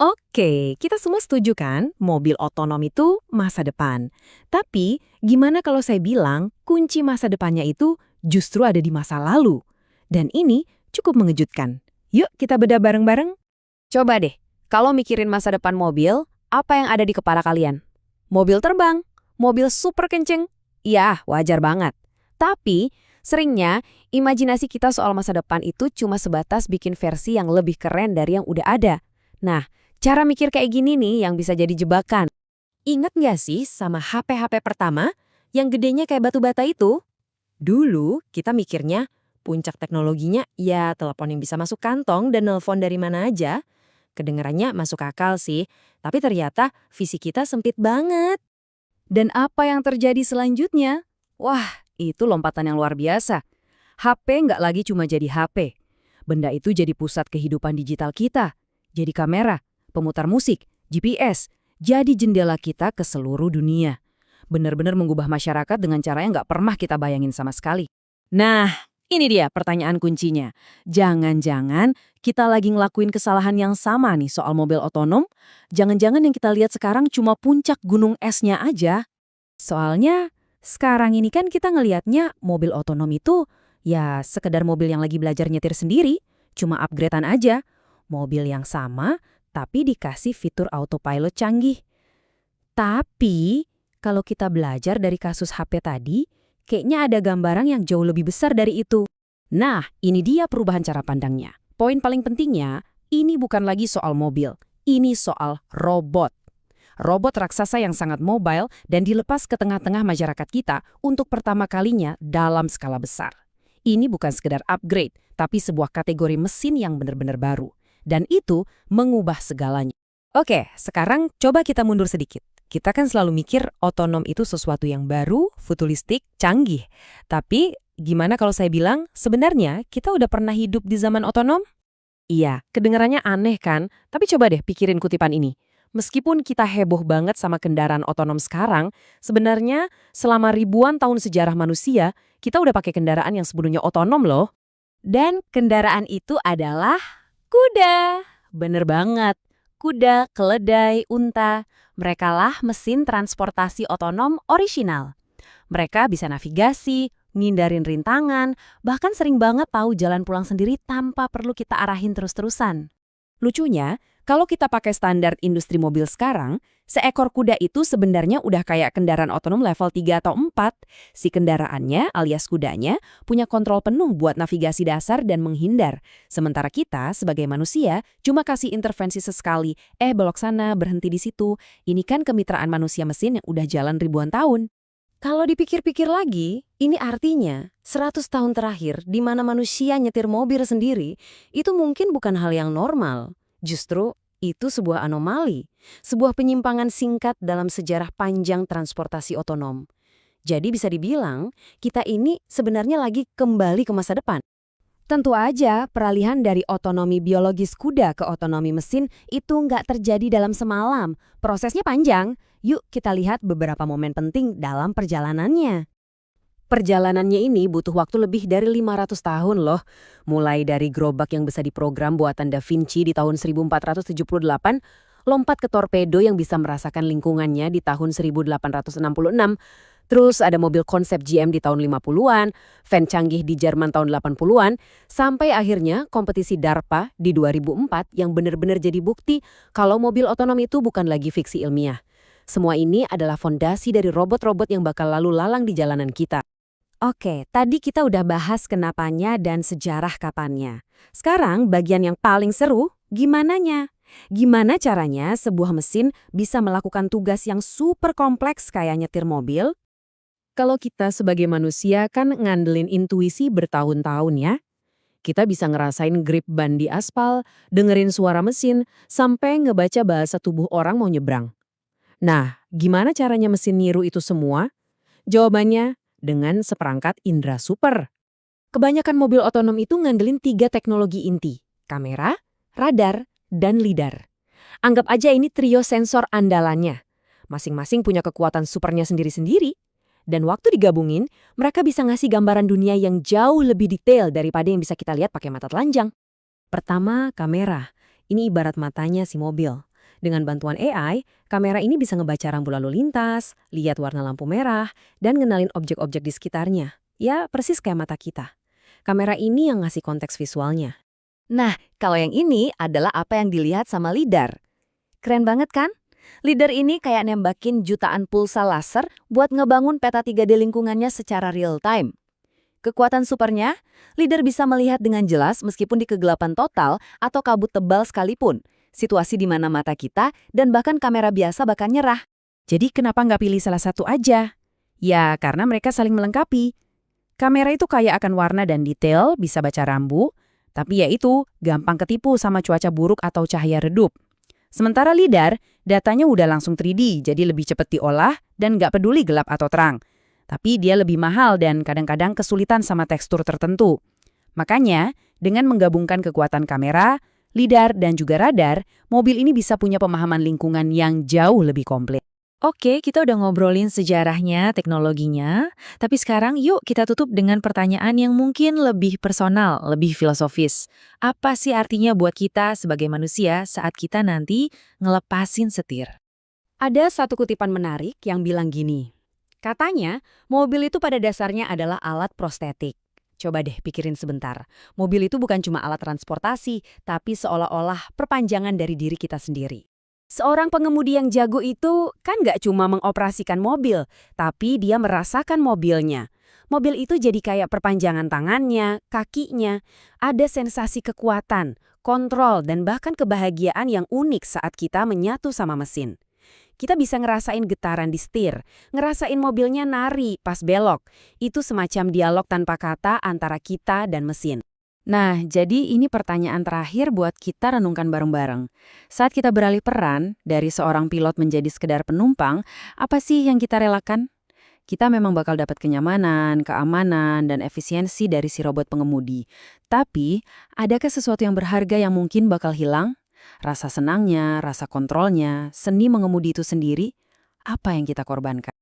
Oke, kita semua setuju kan mobil otonom itu masa depan. Tapi, gimana kalau saya bilang kunci masa depannya itu justru ada di masa lalu? Dan ini cukup mengejutkan. Yuk kita bedah bareng-bareng. Coba deh, kalau mikirin masa depan mobil, apa yang ada di kepala kalian? Mobil terbang? Mobil super kenceng? Iya, wajar banget. Tapi, seringnya imajinasi kita soal masa depan itu cuma sebatas bikin versi yang lebih keren dari yang udah ada. Nah, cara mikir kayak gini nih yang bisa jadi jebakan. Ingat nggak sih sama HP-HP pertama yang gedenya kayak batu bata itu? Dulu kita mikirnya puncak teknologinya ya telepon yang bisa masuk kantong dan nelpon dari mana aja. Kedengarannya masuk akal sih, tapi ternyata visi kita sempit banget. Dan apa yang terjadi selanjutnya? Wah, itu lompatan yang luar biasa. HP nggak lagi cuma jadi HP. Benda itu jadi pusat kehidupan digital kita. Jadi kamera, pemutar musik, GPS, jadi jendela kita ke seluruh dunia. Benar-benar mengubah masyarakat dengan cara yang nggak pernah kita bayangin sama sekali. Nah, ini dia pertanyaan kuncinya. Jangan-jangan kita lagi ngelakuin kesalahan yang sama nih soal mobil otonom? Jangan-jangan yang kita lihat sekarang cuma puncak gunung esnya aja? Soalnya, sekarang ini kan kita ngelihatnya mobil otonom itu ya sekedar mobil yang lagi belajar nyetir sendiri, cuma upgradean aja. Mobil yang sama, tapi dikasih fitur autopilot canggih. Tapi, kalau kita belajar dari kasus HP tadi, kayaknya ada gambaran yang jauh lebih besar dari itu. Nah, ini dia perubahan cara pandangnya. Poin paling pentingnya, ini bukan lagi soal mobil, ini soal robot. Robot raksasa yang sangat mobile dan dilepas ke tengah-tengah masyarakat kita untuk pertama kalinya dalam skala besar. Ini bukan sekedar upgrade, tapi sebuah kategori mesin yang benar-benar baru. Dan itu mengubah segalanya. Oke, sekarang coba kita mundur sedikit. Kita kan selalu mikir otonom itu sesuatu yang baru, futuristik, canggih. Tapi gimana kalau saya bilang sebenarnya kita udah pernah hidup di zaman otonom? Iya, kedengarannya aneh kan? Tapi coba deh pikirin kutipan ini. Meskipun kita heboh banget sama kendaraan otonom sekarang, sebenarnya selama ribuan tahun sejarah manusia, kita udah pakai kendaraan yang sebelumnya otonom loh. Dan kendaraan itu adalah kuda. Bener banget. Kuda, keledai, unta, merekalah mesin transportasi otonom orisinal. Mereka bisa navigasi, ngindarin rintangan, bahkan sering banget tahu jalan pulang sendiri tanpa perlu kita arahin terus-terusan. Lucunya, kalau kita pakai standar industri mobil sekarang, seekor kuda itu sebenarnya udah kayak kendaraan otonom level 3 atau 4. Si kendaraannya alias kudanya punya kontrol penuh buat navigasi dasar dan menghindar. Sementara kita sebagai manusia cuma kasih intervensi sesekali, belok sana, berhenti di situ. Ini kan kemitraan manusia mesin yang udah jalan ribuan tahun. Kalau dipikir-pikir lagi, ini artinya 100 tahun terakhir di mana manusia nyetir mobil sendiri, itu mungkin bukan hal yang normal. Justru itu sebuah anomali, sebuah penyimpangan singkat dalam sejarah panjang transportasi otonom. Jadi bisa dibilang, kita ini sebenarnya lagi kembali ke masa depan. Tentu aja, peralihan dari otonomi biologis kuda ke otonomi mesin itu nggak terjadi dalam semalam. Prosesnya panjang. Yuk kita lihat beberapa momen penting dalam perjalanannya. Perjalanannya ini butuh waktu lebih dari 500 tahun loh. Mulai dari gerobak yang bisa diprogram buatan Da Vinci di tahun 1478, lompat ke torpedo yang bisa merasakan lingkungannya di tahun 1866, terus ada mobil konsep GM di tahun 50-an, van canggih di Jerman tahun 80-an, sampai akhirnya kompetisi DARPA di 2004 yang benar-benar jadi bukti kalau mobil otonom itu bukan lagi fiksi ilmiah. Semua ini adalah fondasi dari robot-robot yang bakal lalu lalang di jalanan kita. Oke, tadi kita udah bahas kenapanya dan sejarah kapannya. Sekarang bagian yang paling seru, gimananya? Gimana caranya sebuah mesin bisa melakukan tugas yang super kompleks kayak nyetir mobil? Kalau kita sebagai manusia kan ngandelin intuisi bertahun-tahun ya. Kita bisa ngerasain grip ban di aspal, dengerin suara mesin, sampai ngebaca bahasa tubuh orang mau nyebrang. Nah, gimana caranya mesin niru itu semua? Jawabannya, dengan seperangkat indera super. Kebanyakan mobil otonom itu ngandelin 3 teknologi inti, kamera, radar, dan lidar. Anggap aja ini trio sensor andalannya. Masing-masing punya kekuatan supernya sendiri-sendiri. Dan waktu digabungin, mereka bisa ngasih gambaran dunia yang jauh lebih detail daripada yang bisa kita lihat pakai mata telanjang. Pertama, kamera. Ini ibarat matanya si mobil. Dengan bantuan AI, kamera ini bisa ngebaca rambu lalu lintas, lihat warna lampu merah, dan ngenalin objek-objek di sekitarnya. Ya, persis kayak mata kita. Kamera ini yang ngasih konteks visualnya. Nah, kalau yang ini adalah apa yang dilihat sama LiDAR. Keren banget kan? LiDAR ini kayak nembakin jutaan pulsa laser buat ngebangun peta 3D lingkungannya secara real time. Kekuatan supernya, LiDAR bisa melihat dengan jelas meskipun di kegelapan total atau kabut tebal sekalipun. Situasi di mana mata kita dan bahkan kamera biasa bakal nyerah. Jadi kenapa nggak pilih salah satu aja? Ya, karena mereka saling melengkapi. Kamera itu kaya akan warna dan detail, bisa baca rambu, tapi ya itu, gampang ketipu sama cuaca buruk atau cahaya redup. Sementara LiDAR, datanya udah langsung 3D, jadi lebih cepat diolah dan nggak peduli gelap atau terang. Tapi dia lebih mahal dan kadang-kadang kesulitan sama tekstur tertentu. Makanya, dengan menggabungkan kekuatan kamera, LiDAR, dan juga radar, mobil ini bisa punya pemahaman lingkungan yang jauh lebih komplit. Oke, kita udah ngobrolin sejarahnya, teknologinya, tapi sekarang yuk kita tutup dengan pertanyaan yang mungkin lebih personal, lebih filosofis. Apa sih artinya buat kita sebagai manusia saat kita nanti ngelepasin setir? Ada satu kutipan menarik yang bilang gini. Katanya, mobil itu pada dasarnya adalah alat prostetik. Coba deh pikirin sebentar. Mobil itu bukan cuma alat transportasi, tapi seolah-olah perpanjangan dari diri kita sendiri. Seorang pengemudi yang jago itu kan nggak cuma mengoperasikan mobil, tapi dia merasakan mobilnya. Mobil itu jadi kayak perpanjangan tangannya, kakinya. Ada sensasi kekuatan, kontrol, dan bahkan kebahagiaan yang unik saat kita menyatu sama mesin. Kita bisa ngerasain getaran di setir, ngerasain mobilnya nari pas belok. Itu semacam dialog tanpa kata antara kita dan mesin. Nah, jadi ini pertanyaan terakhir buat kita renungkan bareng-bareng. Saat kita beralih peran, dari seorang pilot menjadi sekedar penumpang, apa sih yang kita relakan? Kita memang bakal dapat kenyamanan, keamanan, dan efisiensi dari si robot pengemudi. Tapi, adakah sesuatu yang berharga yang mungkin bakal hilang? Rasa senangnya, rasa kontrolnya, seni mengemudi itu sendiri, apa yang kita korbankan?